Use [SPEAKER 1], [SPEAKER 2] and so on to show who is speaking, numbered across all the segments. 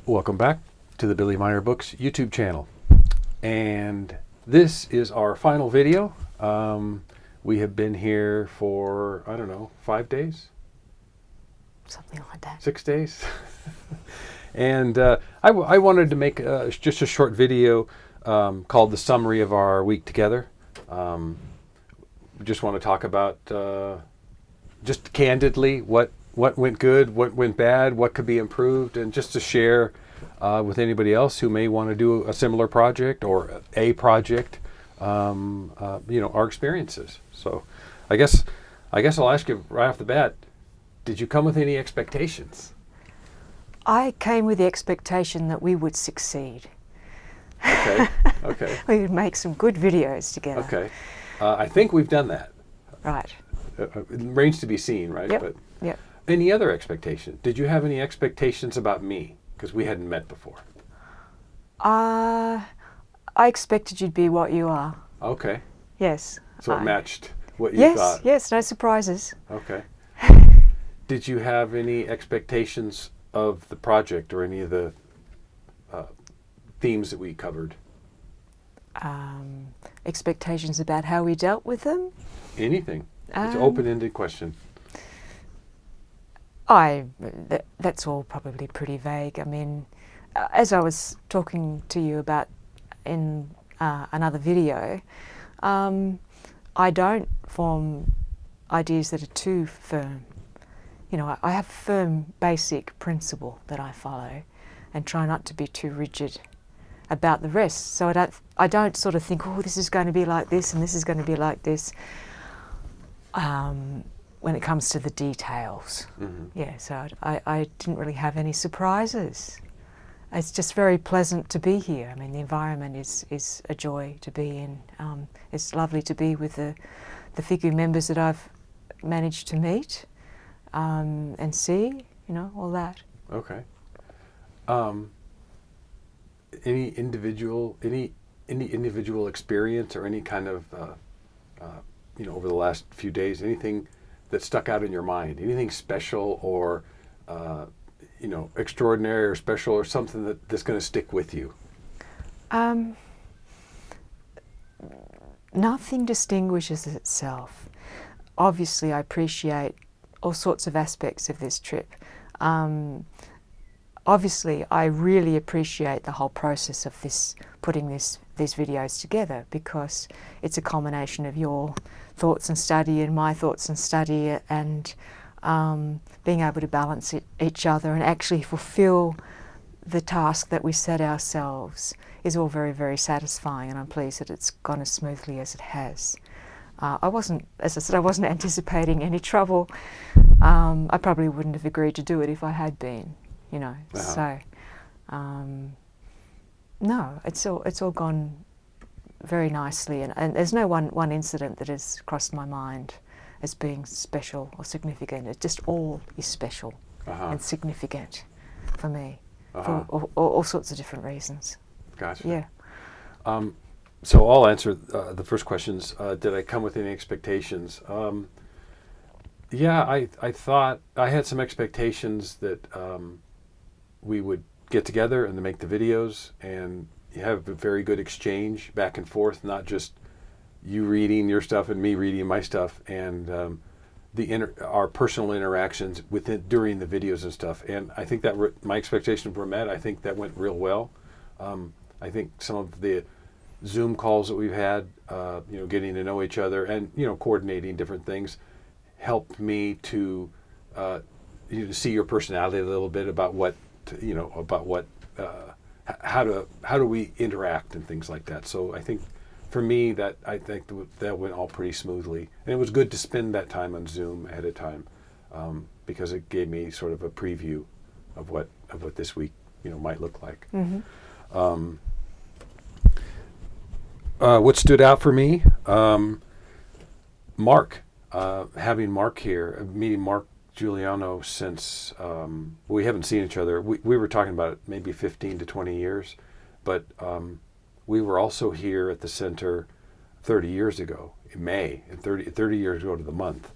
[SPEAKER 1] Welcome back to the Billy Meier Books YouTube channel. And this is our final video. We have been here for, 5 days?
[SPEAKER 2] Something like that.
[SPEAKER 1] 6 days? And I wanted to make just a short video called The Summary of Our Week Together. We just want to talk about, just candidly, what went good, what went bad, what could be improved, and just to share with anybody else who may want to do a similar project or a project, our experiences. So I guess I'll ask you right off the bat, did you come with any expectations?
[SPEAKER 2] I came with the expectation that we would succeed.
[SPEAKER 1] Okay. Okay.
[SPEAKER 2] We would make some good videos together.
[SPEAKER 1] Okay. I think we've done that.
[SPEAKER 2] Right.
[SPEAKER 1] It remains to be seen, right?
[SPEAKER 2] Yep.
[SPEAKER 1] But
[SPEAKER 2] Yep.
[SPEAKER 1] any other expectation? Did you have any expectations about me? Because we hadn't met before.
[SPEAKER 2] I expected you'd be what you are.
[SPEAKER 1] Okay.
[SPEAKER 2] Yes.
[SPEAKER 1] So it matched what you thought.
[SPEAKER 2] Yes, no surprises.
[SPEAKER 1] Okay. Did you have any expectations of the project or any of the themes that we covered?
[SPEAKER 2] Expectations about how we dealt with them?
[SPEAKER 1] Anything. It's an open-ended question.
[SPEAKER 2] That's all probably pretty vague. I mean, as I was talking to you about in another video, I don't form ideas that are too firm. You know, I have a firm basic principle that I follow and try not to be too rigid about the rest. So I don't sort of think, oh, this is going to be like this and this is going to be like this when it comes to the details. Mm-hmm. Yeah, so I didn't really have any surprises. It's just very pleasant to be here. I mean, the environment is a joy to be in. It's lovely to be with the FIGU members that I've managed to meet and see, all that. Okay.
[SPEAKER 1] Any individual experience or any kind of, over the last few days, anything that stuck out in your mind? Anything special or, extraordinary or special or something that's going to stick with you?
[SPEAKER 2] Nothing distinguishes itself. Obviously, I appreciate all sorts of aspects of this trip. Obviously, I really appreciate the whole process of putting these videos together, because it's a combination of your thoughts and study and my thoughts and study, and being able to balance each other and actually fulfill the task that we set ourselves is all very, very satisfying, and I'm pleased that it's gone as smoothly as it has. As I said, I wasn't anticipating any trouble. I probably wouldn't have agreed to do it if I had been, Uh-huh. So, no, it's all gone very nicely, and there's no one incident that has crossed my mind as being special or significant. It just all is special. Uh-huh. And significant for me, uh-huh. For all sorts of different reasons.
[SPEAKER 1] Gotcha.
[SPEAKER 2] Yeah.
[SPEAKER 1] So I'll answer the first questions. Did I come with any expectations? Yeah, I thought I had some expectations that we would get together and to make the videos and have a very good exchange back and forth, not just you reading your stuff and me reading my stuff, and our personal interactions during the videos and stuff. And I think that my expectations were met. I think that went real well. I think some of the Zoom calls that we've had, getting to know each other and coordinating different things, helped me to see your personality a little bit about how do we interact and things like that. So I think for me that went all pretty smoothly, and it was good to spend that time on Zoom ahead of time, because it gave me sort of a preview of what this week might look like. Mm-hmm. What stood out for me, Mark, having Mark here, meeting Mark Giuliano since we haven't seen each other. We were talking about it maybe 15 to 20 years, but we were also here at the center 30 years ago in May, and 30 years ago to the month,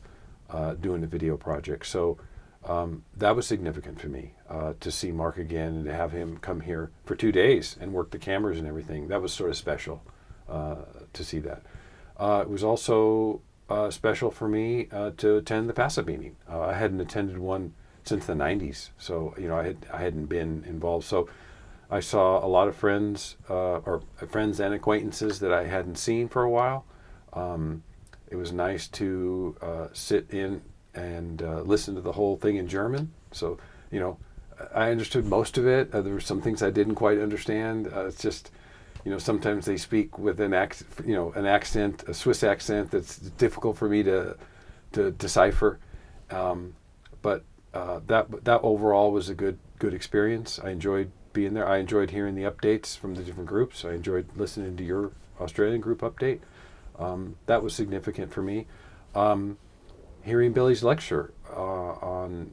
[SPEAKER 1] doing the video project. So That was significant for me, to see Mark again and to have him come here for 2 days and work the cameras and everything. That was sort of special, to see that. It was also special for me to attend the PASA meeting. I hadn't attended one since the 90s, so I hadn't been involved. So I saw a lot of friends, or friends and acquaintances that I hadn't seen for a while. It was nice to sit in and listen to the whole thing in German. So, I understood most of it. There were some things I didn't quite understand. It's just, sometimes they speak with an accent, a Swiss accent that's difficult for me to decipher. But that overall was a good experience. I enjoyed being there. I enjoyed hearing the updates from the different groups. I enjoyed listening to your Australian group update. That was significant for me. Hearing Billy's lecture on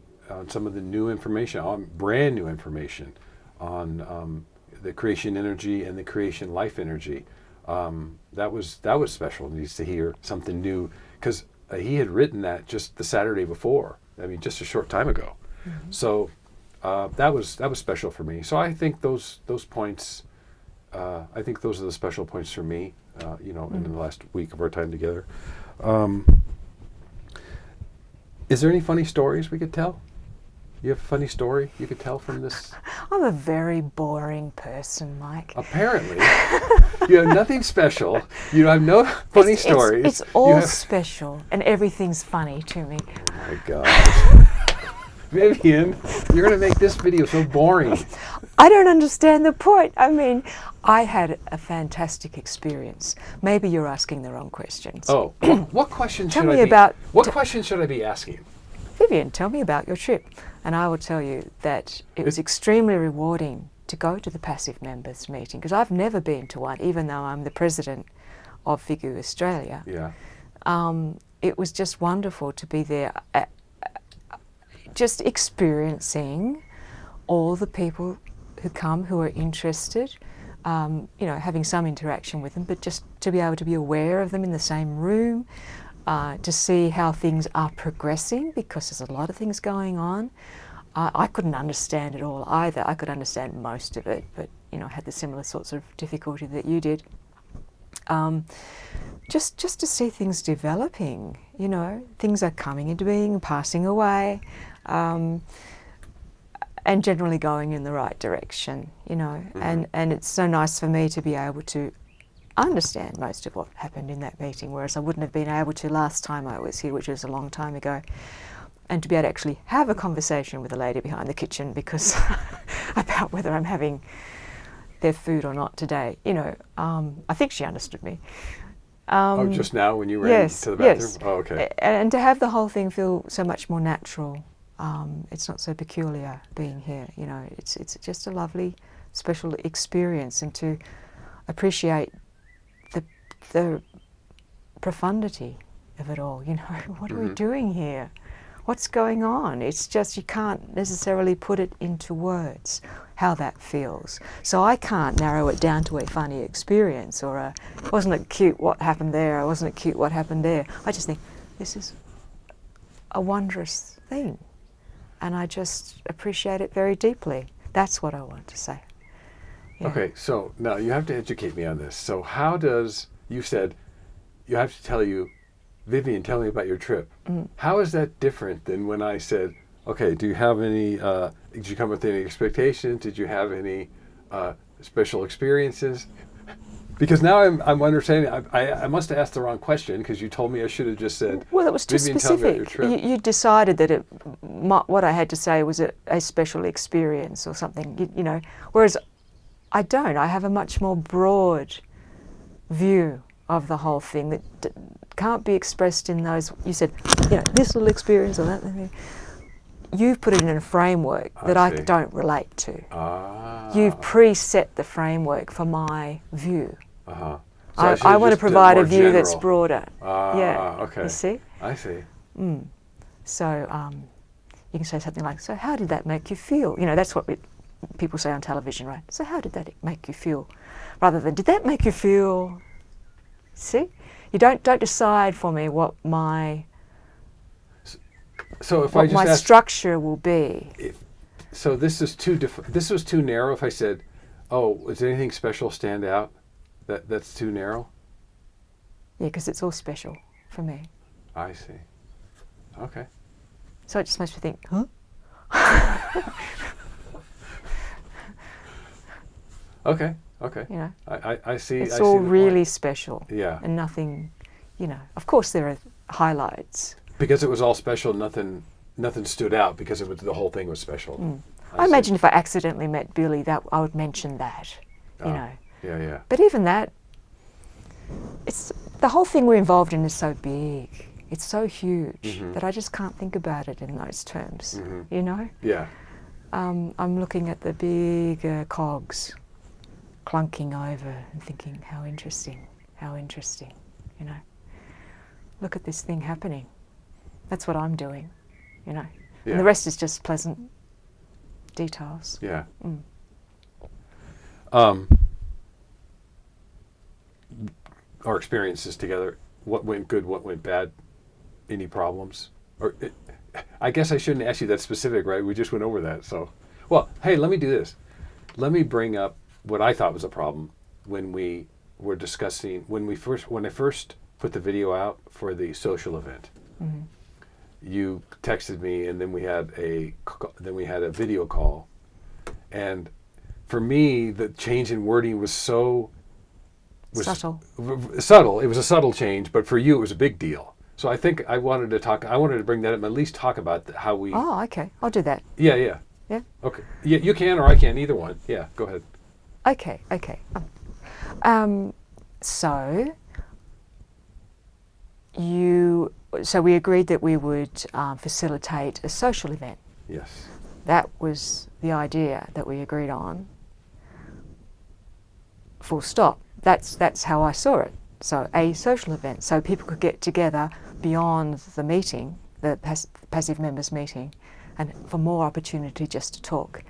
[SPEAKER 1] some of the new information, on brand new information on the creation energy and the creation life energy. That was special news to hear something new, because he had written that just the Saturday before. I mean, just a short time ago. Mm-hmm. So that was special for me. So I think those points. I think those are the special points for me. In the last week of our time together. Is there any funny stories we could tell? You have a funny story you could tell from this?
[SPEAKER 2] I'm a very boring person, Mike.
[SPEAKER 1] Apparently. You have nothing special. You have no funny stories.
[SPEAKER 2] It's all special, and everything's funny to me.
[SPEAKER 1] Oh my gosh. Vivienne, you're going to make this video so boring.
[SPEAKER 2] I don't understand the point. I mean, I had a fantastic experience. Maybe you're asking the wrong questions.
[SPEAKER 1] Oh, what questions should questions should I be asking?
[SPEAKER 2] Vivienne, tell me about your trip. And I will tell you that it was extremely rewarding to go to the passive members meeting, because I've never been to one, even though I'm the president of FIGU Australia.
[SPEAKER 1] Yeah.
[SPEAKER 2] It was just wonderful to be there, just experiencing all the people who come who are interested, having some interaction with them, but just to be able to be aware of them in the same room, to see how things are progressing, because there's a lot of things going on. I couldn't understand it all either. I could understand most of it, but I had the similar sorts of difficulty that you did. Just to see things developing, things are coming into being, passing away, and generally going in the right direction, Mm-hmm. And it's so nice for me to be able to understand most of what happened in that meeting, whereas I wouldn't have been able to last time I was here, which was a long time ago. And to be able to actually have a conversation with the lady behind the kitchen about whether I'm having their food or not today. I think she understood me.
[SPEAKER 1] Just now when you ran to the bathroom?
[SPEAKER 2] Yes.
[SPEAKER 1] Oh, okay.
[SPEAKER 2] And to have the whole thing feel so much more natural. It's not so peculiar being here. It's just a lovely, special experience, and to appreciate the profundity of it all. What are we doing here? What's going on? It's just, you can't necessarily put it into words how that feels. So I can't narrow it down to a funny experience or wasn't it cute what happened there, or wasn't it cute what happened there. I just think this is a wondrous thing, and I just appreciate it very deeply. That's what I want to say. Yeah.
[SPEAKER 1] Okay, so now you have to educate me on this. So you said, you have to tell you, Vivienne, tell me about your trip. Mm. How is that different than when I said, okay, do you have any, did you come with any expectations? Did you have any special experiences? Because now I'm understanding, I must have asked the wrong question, because you told me I should have just said,
[SPEAKER 2] well, it was too
[SPEAKER 1] Vivienne, tell me about your
[SPEAKER 2] specific.
[SPEAKER 1] trip.
[SPEAKER 2] You decided that what I had to say was a special experience or something, whereas I don't. I have a much more broad view of the whole thing that can't be expressed in those. You said, this little experience or that. You've put it in a framework that I don't relate to. You've preset the framework for my view.
[SPEAKER 1] Uh-huh. So
[SPEAKER 2] I want to provide a view
[SPEAKER 1] general.
[SPEAKER 2] that's broader.
[SPEAKER 1] Okay.
[SPEAKER 2] You see?
[SPEAKER 1] I see.
[SPEAKER 2] So you can say something like, so how did that make you feel? That's what people say on television, right? So how did that make you feel? Rather than, did that make you feel? See? You don't decide for me what my
[SPEAKER 1] So if I
[SPEAKER 2] what
[SPEAKER 1] just
[SPEAKER 2] my
[SPEAKER 1] ask,
[SPEAKER 2] structure will be.
[SPEAKER 1] so this is this was too narrow. If I said, "Oh, does anything special stand out?" That's too narrow.
[SPEAKER 2] Yeah, because it's all special for me.
[SPEAKER 1] I see. Okay.
[SPEAKER 2] So it just makes me think, huh?
[SPEAKER 1] Okay. Okay.
[SPEAKER 2] You know,
[SPEAKER 1] I see.
[SPEAKER 2] it's
[SPEAKER 1] I
[SPEAKER 2] all
[SPEAKER 1] see the
[SPEAKER 2] really
[SPEAKER 1] point.
[SPEAKER 2] special.
[SPEAKER 1] Yeah.
[SPEAKER 2] And nothing, you know. Of course, there are highlights.
[SPEAKER 1] Because it was all special, nothing stood out because it was the whole thing was special.
[SPEAKER 2] Mm.
[SPEAKER 1] I see.
[SPEAKER 2] imagine if I accidentally met Billy, that I would mention that. You
[SPEAKER 1] Oh,
[SPEAKER 2] know.
[SPEAKER 1] Yeah. Yeah.
[SPEAKER 2] But even that, it's the whole thing we're involved in is so big. It's so huge
[SPEAKER 1] Mhm.
[SPEAKER 2] that I just can't think about it in those terms.
[SPEAKER 1] Mhm.
[SPEAKER 2] You know.
[SPEAKER 1] Yeah.
[SPEAKER 2] I'm looking at the big cogs clunking over and thinking, how interesting, you know. Look at this thing happening. That's what I'm doing, you know.
[SPEAKER 1] Yeah.
[SPEAKER 2] And the rest is just pleasant details.
[SPEAKER 1] Yeah.
[SPEAKER 2] Mm.
[SPEAKER 1] Our experiences together, what went good, what went bad, any problems? I guess I shouldn't ask you that specific, right? We just went over that. So, well, hey, let me do this. Let me bring up what I thought was a problem when we were discussing, when I first put the video out for the social event.
[SPEAKER 2] Mm-hmm.
[SPEAKER 1] You texted me, and then we had a video call, and for me, the change in wording was
[SPEAKER 2] Subtle.
[SPEAKER 1] Subtle. It was a subtle change, but for you, it was a big deal. So I think I wanted to bring that up and at least talk about how we.
[SPEAKER 2] Oh, okay. I'll do that.
[SPEAKER 1] Yeah. Yeah.
[SPEAKER 2] Yeah.
[SPEAKER 1] Okay. Yeah, you can or I can, either one. Yeah. Go ahead.
[SPEAKER 2] Okay. So we agreed that we would facilitate a social event.
[SPEAKER 1] Yes.
[SPEAKER 2] That was the idea that we agreed on. Full stop. That's how I saw it. So a social event, so people could get together beyond the meeting, the passive members meeting, and for more opportunity just to talk.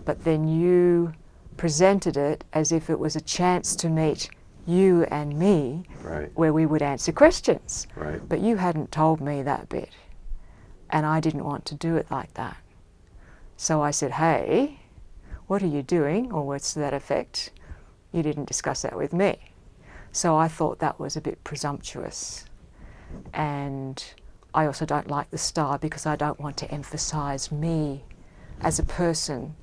[SPEAKER 2] But then you presented it as if it was a chance to meet you and me,
[SPEAKER 1] Right.
[SPEAKER 2] where we would answer questions.
[SPEAKER 1] Right.
[SPEAKER 2] But you hadn't told me that bit, and I didn't want to do it like that. So I said, hey, what are you doing? Or words to that effect. You didn't discuss that with me. So I thought that was a bit presumptuous. And I also don't like the style because I don't want to emphasise me as a person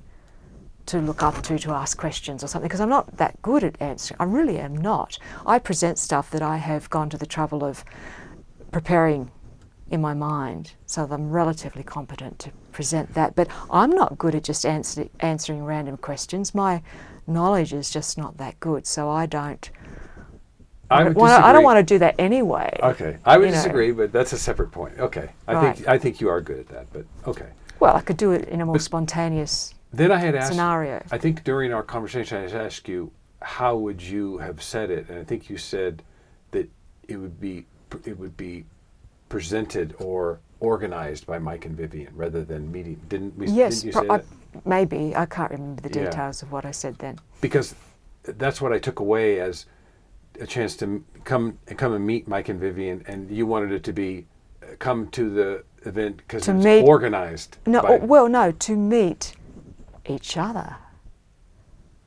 [SPEAKER 2] to look up to ask questions or something, because I'm not that good at answering. I really am not. I present stuff that I have gone to the trouble of preparing in my mind, so that I'm relatively competent to present that. But I'm not good at just answering random questions. My knowledge is just not that good, so I don't want to do that anyway.
[SPEAKER 1] Okay. I would
[SPEAKER 2] you know.
[SPEAKER 1] disagree, but that's a separate point. Okay. I think you are good at that, but okay.
[SPEAKER 2] Well, I could do it in a more spontaneous
[SPEAKER 1] Then I had asked,
[SPEAKER 2] scenario.
[SPEAKER 1] I think during our conversation, I had asked you, how would you have said it? And I think you said that it would be presented or organized by Mike and Vivienne rather than meeting. Didn't you say that?
[SPEAKER 2] Maybe. I can't remember the
[SPEAKER 1] Yeah.
[SPEAKER 2] details of what I said then.
[SPEAKER 1] Because that's what I took away as a chance to come and meet Mike and Vivienne, and you wanted it to be come to the event because it's organized.
[SPEAKER 2] No, to meet each other,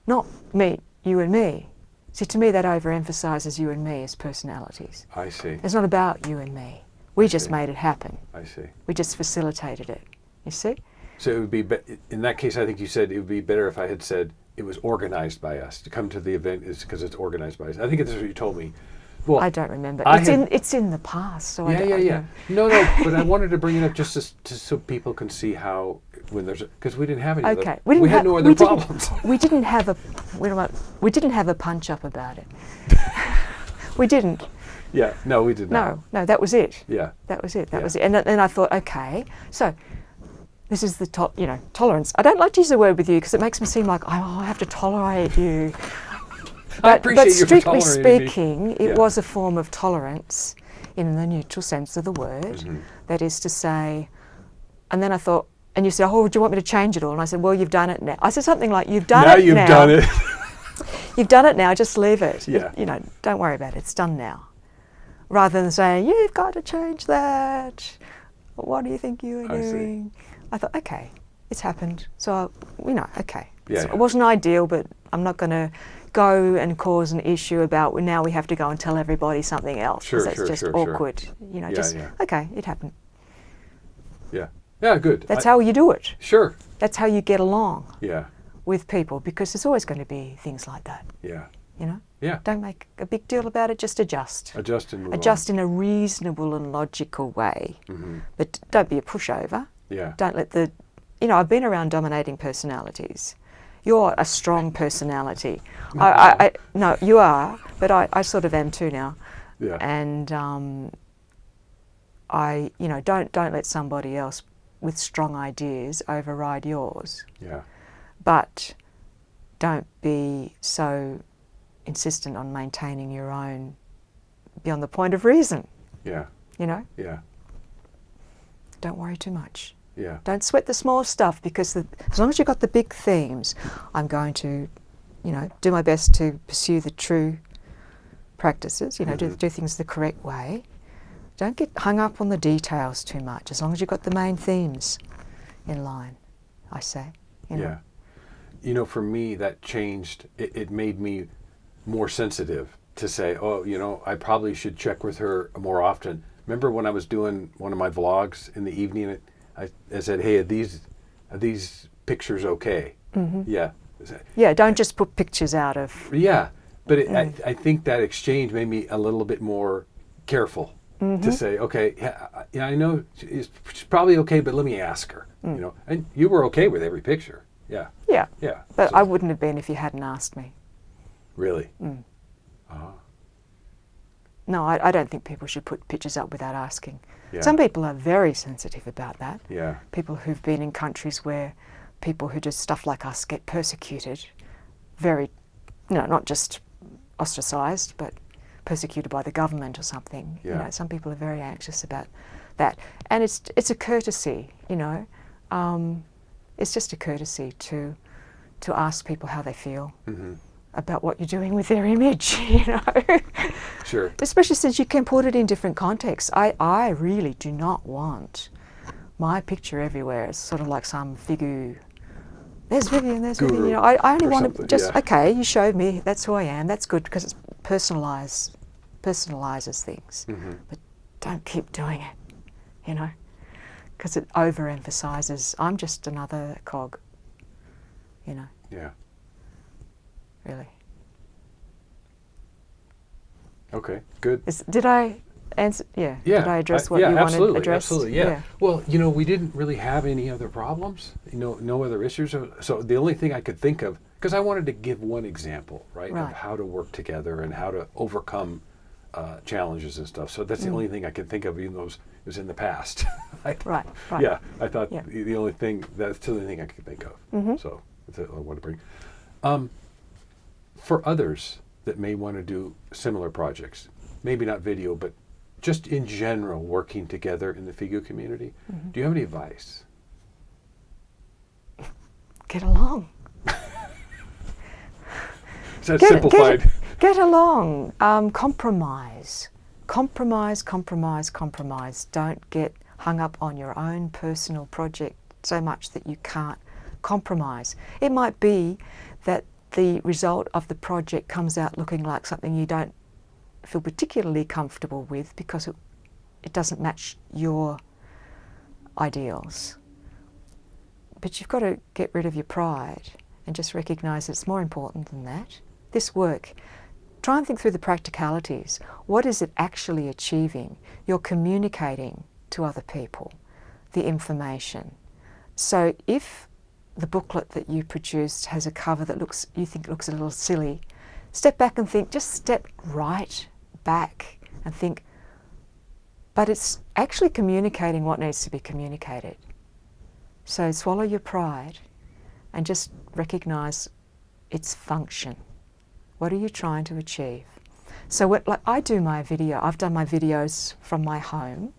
[SPEAKER 2] not meet you and me. See, to me that overemphasises you and me as personalities.
[SPEAKER 1] I see.
[SPEAKER 2] It's not about you and me. We just
[SPEAKER 1] see.
[SPEAKER 2] made it happen.
[SPEAKER 1] I see.
[SPEAKER 2] We just facilitated it. You see?
[SPEAKER 1] So it would be in that case. I think you said it would be better if I had said it was organized by us. To come to the event is because it's organized by us. I think that's what you told me. Well,
[SPEAKER 2] I don't remember. It's in the past. So
[SPEAKER 1] yeah. No, but I wanted to bring it up just so people can see how when there's because we didn't have any.
[SPEAKER 2] Okay,
[SPEAKER 1] we had no other problems.
[SPEAKER 2] We didn't have a punch up about it. We didn't.
[SPEAKER 1] Yeah, no, we did not.
[SPEAKER 2] No, that was it.
[SPEAKER 1] Yeah,
[SPEAKER 2] that was it. And then I thought, okay, so this is the tolerance. I don't like to use the word with you because it makes me seem like I have to tolerate you. But strictly speaking, it was a form of tolerance in the neutral sense of the word. Mm-hmm. That is to say, and then I thought, and you said, oh, do you want me to change it all? And I said, well, you've done it now. I said something like, you've done it now.
[SPEAKER 1] Now you've done it.
[SPEAKER 2] You've done it now, just leave it.
[SPEAKER 1] Yeah.
[SPEAKER 2] Don't worry about it, it's done now. Rather than saying, you've got to change that. what do you think you were doing? I thought, okay, it's happened. So, okay.
[SPEAKER 1] Yeah,
[SPEAKER 2] So it wasn't ideal, but I'm not going to go and cause an issue about now we have to go and tell everybody something else.
[SPEAKER 1] Sure,
[SPEAKER 2] that's just awkward. Okay, it happened.
[SPEAKER 1] Yeah. Yeah, good.
[SPEAKER 2] That's how you do it.
[SPEAKER 1] Sure.
[SPEAKER 2] That's how you get along
[SPEAKER 1] Yeah.
[SPEAKER 2] with people, because there's always going to be things like that.
[SPEAKER 1] Yeah.
[SPEAKER 2] Yeah. Don't make a big deal about it, just adjust.
[SPEAKER 1] Adjust and move
[SPEAKER 2] Adjust in a reasonable and logical way.
[SPEAKER 1] Mm-hmm.
[SPEAKER 2] But don't be a pushover.
[SPEAKER 1] Yeah.
[SPEAKER 2] Don't let I've been around dominating personalities. You're a strong personality. No, you are, but I sort of am too now.
[SPEAKER 1] Yeah.
[SPEAKER 2] And don't let somebody else with strong ideas override yours.
[SPEAKER 1] Yeah.
[SPEAKER 2] But don't be so insistent on maintaining your own beyond the point of reason.
[SPEAKER 1] Yeah. Yeah.
[SPEAKER 2] Don't worry too much.
[SPEAKER 1] Yeah.
[SPEAKER 2] Don't sweat the small stuff, because as long as you've got the big themes, I'm going to, do my best to pursue the true practices, do things the correct way. Don't get hung up on the details too much, as long as you've got the main themes in line, I say.
[SPEAKER 1] Yeah. For me, that changed. It made me more sensitive to say, I probably should check with her more often. Remember when I was doing one of my vlogs in the evening, I said, hey, are these pictures okay? Mm-hmm. Yeah.
[SPEAKER 2] Yeah, don't just put pictures out of...
[SPEAKER 1] Yeah, but I think that exchange made me a little bit more careful to say, okay, I know she's probably okay, but let me ask her, And you were okay with every picture. Yeah.
[SPEAKER 2] Yeah.
[SPEAKER 1] Yeah.
[SPEAKER 2] But I wouldn't have been if you hadn't asked me.
[SPEAKER 1] Really?
[SPEAKER 2] Mm. No, I don't think people should put pictures up without asking. Yeah. Some people are very sensitive about that.
[SPEAKER 1] Yeah.
[SPEAKER 2] People who've been in countries where people who do stuff like us get persecuted, very, not just ostracised, but persecuted by the government or something.
[SPEAKER 1] Yeah.
[SPEAKER 2] Some people are very anxious about that. And it's a courtesy, it's just a courtesy to ask people how they feel. Mm-hmm. About what you're doing with their image,
[SPEAKER 1] Sure.
[SPEAKER 2] Especially since you can put it in different contexts. I really do not want my picture everywhere. It's sort of like some FIGU. There's Vivienne, there's Vivienne. I only want to just, okay, you showed me, that's who I am, that's good, because it personalises things. Mm-hmm. But don't keep doing it, because it overemphasises, I'm just another cog,
[SPEAKER 1] Yeah.
[SPEAKER 2] Really.
[SPEAKER 1] Okay, good.
[SPEAKER 2] Did I answer? Yeah.
[SPEAKER 1] Yeah.
[SPEAKER 2] Did I address what you wanted to address?
[SPEAKER 1] Absolutely. Yeah. Well, we didn't really have any other problems. No other issues. So the only thing I could think of, because I wanted to give one example, right, of how to work together and how to overcome challenges and stuff. So that's the only thing I could think of, even though it was in the past.
[SPEAKER 2] Right.
[SPEAKER 1] Yeah. I thought the only thing that's the only thing I could think of. Mm-hmm. So that's what I want to bring. For others that may want to do similar projects, maybe not video, but just in general working together in the FIGU community, do you have any advice?
[SPEAKER 2] Get along.
[SPEAKER 1] Is that simplified?
[SPEAKER 2] Get along. Compromise. Compromise. Don't get hung up on your own personal project so much that you can't compromise. It might be that the result of the project comes out looking like something you don't feel particularly comfortable with because it doesn't match your ideals. But you've got to get rid of your pride and just recognise it's more important than that. This work, try and think through the practicalities. What is it actually achieving? You're communicating to other people the information. So if the booklet that you produced has a cover that you think looks a little silly, step back and think, just step right back and think, but it's actually communicating what needs to be communicated. So swallow your pride and just recognise its function. What are you trying to achieve? So I do my video, I've done my videos from my home,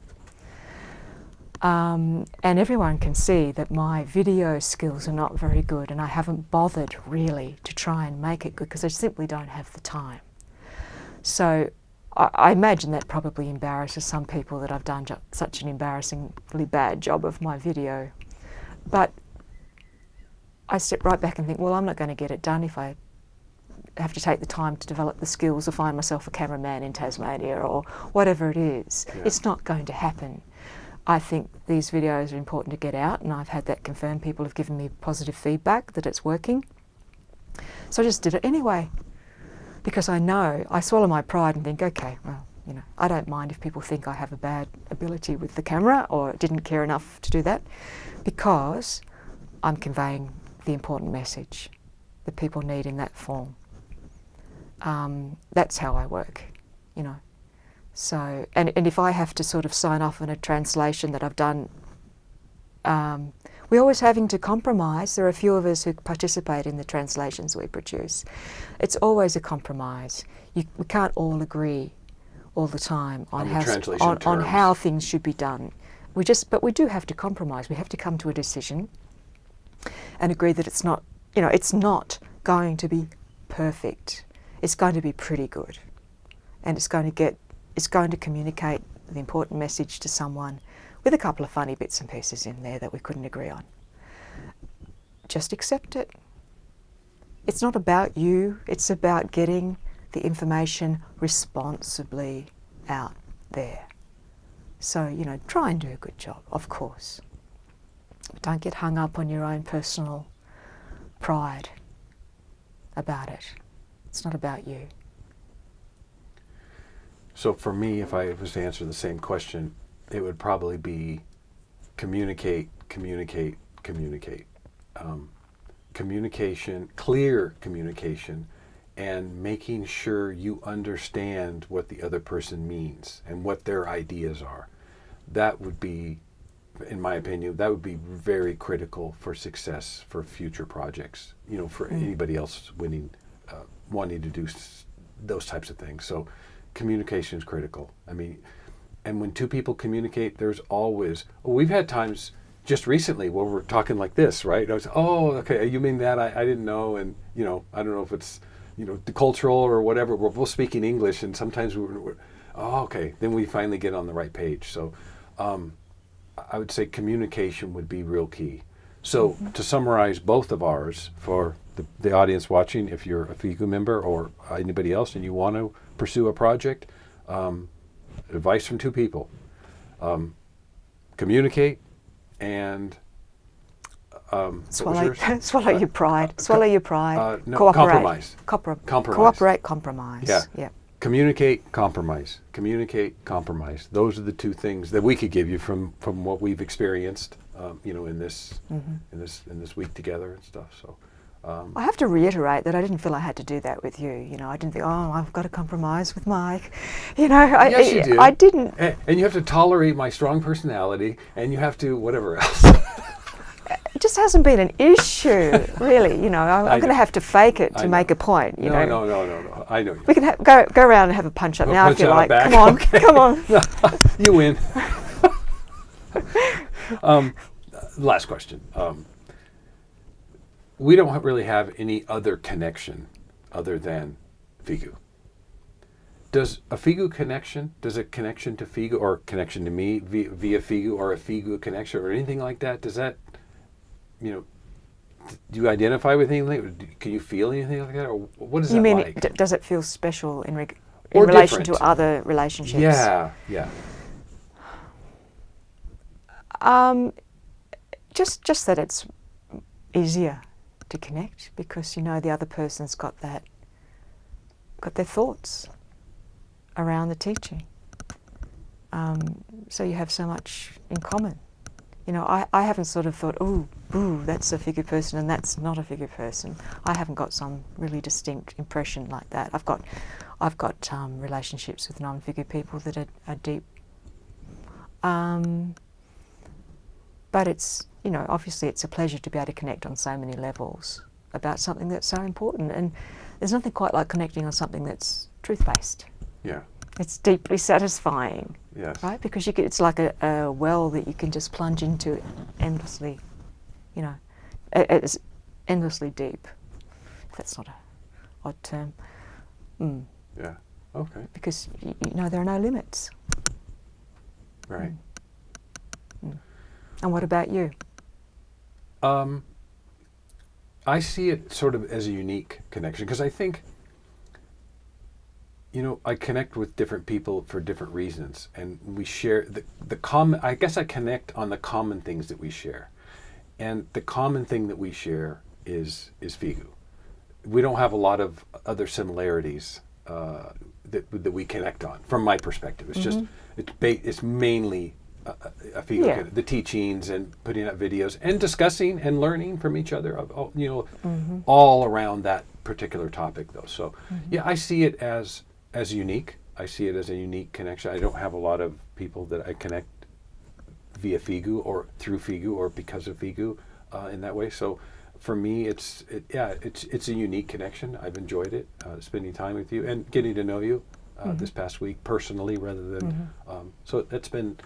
[SPEAKER 2] and everyone can see that my video skills are not very good, and I haven't bothered really to try and make it good because I simply don't have the time. So I imagine that probably embarrasses some people that I've done such an embarrassingly bad job of my video. But I step right back and think, well, I'm not going to get it done if I have to take the time to develop the skills or find myself a cameraman in Tasmania or whatever it is.
[SPEAKER 1] Yeah.
[SPEAKER 2] It's not going to happen. I think these videos are important to get out, and I've had that confirmed. People have given me positive feedback that it's working. So I just did it anyway, because I know, I swallow my pride and think, okay, well, you know, I don't mind if people think I have a bad ability with the camera or didn't care enough to do that, because I'm conveying the important message that people need in that form. That's how I work, you know. So, and if I have to sort of sign off on a translation that I've done, we're always having to compromise. There are a few of us who participate in the translations we produce. It's always a compromise. We can't all agree all the time on how things should be done. But we do have to compromise. We have to come to a decision and agree that it's not, you know, it's not going to be perfect. It's going to be pretty good, and it's going to communicate the important message to someone with a couple of funny bits and pieces in there that we couldn't agree on. Just accept it. It's not about you, it's about getting the information responsibly out there. So, you know, try and do a good job, of course. But don't get hung up on your own personal pride about it. It's not about you.
[SPEAKER 1] So for me, if I was to answer the same question, it would probably be communicate, communicate, communicate. Communication, clear communication, and making sure you understand what the other person means and what their ideas are. That would be, in my opinion, that would be very critical for success for future projects, you know, for anybody else wanting to do those types of things. So communication is critical. I mean, and when two people communicate, there's always, we've had times just recently where we're talking like this, right? I was, oh, okay, you mean that? I didn't know. And, you know, I don't know if it's, you know, the cultural or whatever. We're both speaking English, and sometimes we're oh, okay. Then we finally get on the right page. So I would say communication would be real key. So to summarize both of ours for the audience watching, if you're a FIGU member or anybody else and you want to pursue a project, advice from two people. Communicate and
[SPEAKER 2] swallow your pride. Swallow your pride.
[SPEAKER 1] No,
[SPEAKER 2] cooperate.
[SPEAKER 1] Compromise.
[SPEAKER 2] Cooperate, compromise.
[SPEAKER 1] Yeah. Communicate, compromise. Communicate, compromise. Those are the two things that we could give you from what we've experienced, you know, in this week together and stuff. So.
[SPEAKER 2] I have to reiterate that I didn't feel I had to do that with you. You know, I didn't think, oh, I've got to compromise with Mike. You know,
[SPEAKER 1] yes, you do.
[SPEAKER 2] I didn't.
[SPEAKER 1] And you have to tolerate my strong personality, and you have to whatever else.
[SPEAKER 2] It just hasn't been an issue, really. You know, I'm going to have to fake it to make a point. You know.
[SPEAKER 1] No. I know you.
[SPEAKER 2] We can go around and have a punch up now if you like. Come on,
[SPEAKER 1] okay.
[SPEAKER 2] Come on.
[SPEAKER 1] You win. Last question. We don't really have any other connection other than FIGU. Does a FIGU connection, does a connection to FIGU or connection to me via FIGU or a FIGU connection or anything like that, does that, you know, do you identify with anything? Can you feel anything like that? Or what is that like?
[SPEAKER 2] You mean, does it feel special in relation to other relationships?
[SPEAKER 1] Yeah.
[SPEAKER 2] Just that it's easier to connect because you know the other person's got their thoughts around the teaching. So you have so much in common. You know, I haven't sort of thought, oh, boo, that's a FIGU person and that's not a FIGU person. I haven't got some really distinct impression like that. I've got relationships with non-FIGU people that are deep. But it's, you know, obviously it's a pleasure to be able to connect on so many levels about something that's so important. And there's nothing quite like connecting on something that's truth-based.
[SPEAKER 1] Yeah.
[SPEAKER 2] It's deeply satisfying.
[SPEAKER 1] Yes.
[SPEAKER 2] Right? Because it's like a well that you can just plunge into endlessly, you know, it's endlessly deep. If that's not an odd term.
[SPEAKER 1] Yeah. Okay.
[SPEAKER 2] Because you know there are no limits.
[SPEAKER 1] Right.
[SPEAKER 2] And what about you?
[SPEAKER 1] I see it sort of as a unique connection because I think, I connect with different people for different reasons, and we share the common. I guess I connect on the common things that we share, and the common thing that we share is FIGU. We don't have a lot of other similarities that we connect on. From my perspective, it's just it's mainly a FIGU, the teachings and putting out videos and discussing and learning from each other. All around that particular topic, though. So I see it as unique. I see it as a unique connection. I don't have a lot of people that I connect via FIGU or through FIGU or because of FIGU in that way. So for me, it's a unique connection. I've enjoyed it, spending time with you and getting to know you this past week personally, rather than. So that's been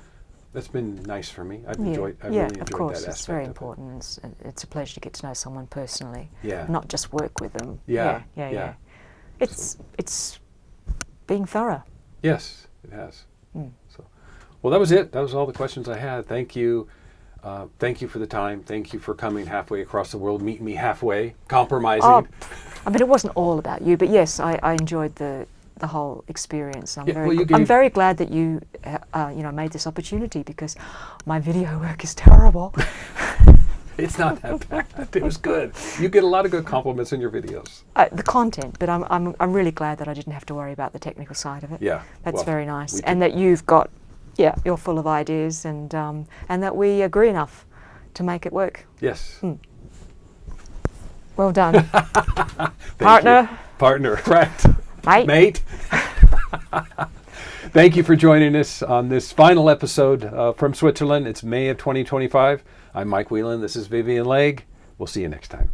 [SPEAKER 1] nice for me. I've really enjoyed that aspect.
[SPEAKER 2] Of course, it's very important. It's a pleasure to get to know someone personally, not just work with them. Yeah. It's being thorough.
[SPEAKER 1] Yes, it has. So, well, that was it. That was all the questions I had. Thank you. Thank you for the time. Thank you for coming halfway across the world, meeting me halfway, compromising.
[SPEAKER 2] Oh, I mean, it wasn't all about you, but yes, I enjoyed the whole experience. I'm very glad that you made this opportunity, because my video work is terrible.
[SPEAKER 1] It's not that bad. It was good. You get a lot of good compliments in your videos.
[SPEAKER 2] The content, but I'm really glad that I didn't have to worry about the technical side of it.
[SPEAKER 1] Yeah,
[SPEAKER 2] that's very nice, and that you've got, you're full of ideas, and that we agree enough to make it work.
[SPEAKER 1] Yes.
[SPEAKER 2] Well done,
[SPEAKER 1] partner, right? Mate. Thank you for joining us on this final episode from Switzerland. It's May of 2025. I'm Mike Whelan. This is Vivienne Legge. We'll see you next time.